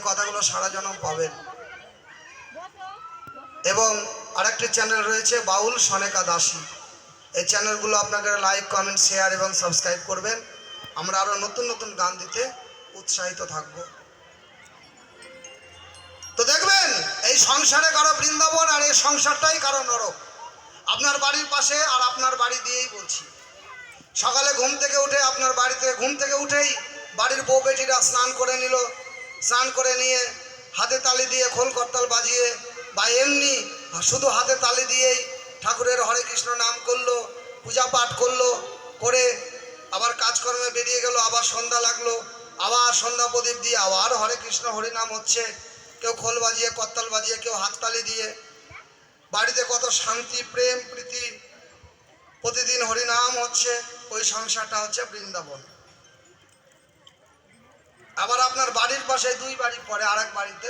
এই কথাগুলো সারা জনম পাবেন। এবং আরেকটি চ্যানেল রয়েছে বাউল সনেকা দাসী, এই চ্যানেলগুলো আপনাদের লাইক, কমেন্ট, শেয়ার এবং সাবস্ক্রাইব করবেন। আমরা আরও নতুন নতুন গান দিতে উৎসাহিত থাকব। তো দেখবেন এই সংসারে কারো বৃন্দাবন আর এই সংসারটাই কারো নরক। আপনার বাড়ির পাশে আর আপনার বাড়ি দিয়েই বলছি, সকালে ঘুম থেকে উঠে আপনার বাড়িতে ঘুম থেকে উঠেই বাড়ির বউ বেটিরা স্নান করে নিল, স্নান করে নিয়ে হাতে তালি দিয়ে খোল করতাল বাজিয়ে বা এমনি শুধু হাতে তালি দিয়েই ঠাকুরের হরে কৃষ্ণ নাম করলো, পূজা পাঠ করলো, করে আবার কাজকর্মে বেরিয়ে গেল। আবার সন্ধ্যা লাগলো, আবার সন্ধ্যা প্রদীপ দিয়ে আবার হরে কৃষ্ণ হরিনাম হচ্ছে, কেউ খোল বাজিয়ে করতাল বাজিয়ে, কেউ হাততালি দিয়ে। বাড়িতে কত শান্তি, প্রেম, প্রীতি, প্রতিদিন হরিনাম হচ্ছে। ওই সংসারটা হচ্ছে বৃন্দাবন। আবার আপনার বাড়ির পাশে দুই বাড়ি পরে আর এক বাড়িতে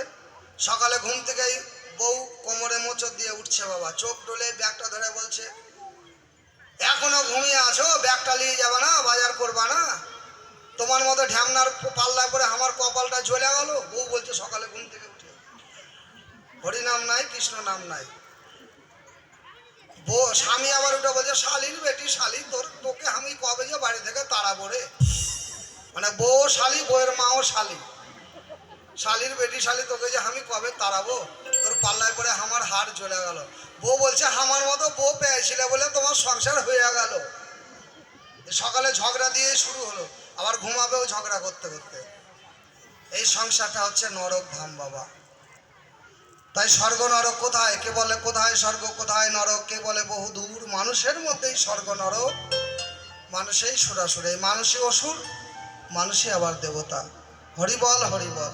সকালে ঘুম থেকেই বউ কোমরে মোচড় দিয়ে উঠছে, বাবা চোখ ডলে ব্যাগটা ধরে বলছে, এখনো ঘুমিয়ে আছো? ব্যাগটা নিয়ে যাবে না? বাজার করবা না? তোমার মতো ঢ্যামনার পাল্লা করে আমার কপালটা জ্বলে গেল। বউ বলছে সকালে ঘুম থেকে উঠে হরিনাম নাই, কৃষ্ণ নাম নাই। বউ স্বামী আবার উঠে বলছে, শালির বেটি শালি, তোকে আমি কবে যে বাড়ি থেকে তাড়াবো রে। মানে বউ শালি, বউয়ের মাও শালি, শালির বেটি শালি, তোকে যে আমি কবে তাড়াবো, তোর পাল্লায় করে আমার হাড় জ্বলে গেল। বউ বলছে, আমার মতো বউ পেয়েছিলে বলে তোমার সংসার হয়ে গেল। সকালে ঝগড়া দিয়ে শুরু হলো, আবার ঘুমাবেও ঝগড়া করতে করতে। এই সংসারটা হচ্ছে নরক ধাম বাবা। তাই স্বর্গ নরক কোথায়? কে বলে কোথায় স্বর্গ কোথায় নরক, কে বলে বহু দূর। মানুষের মধ্যেই স্বর্গ নরক, মানুষেই সুরাসুর, এই মানুষই অসুর, মানুষই আবার দেবতা। হরিবল হরিবল।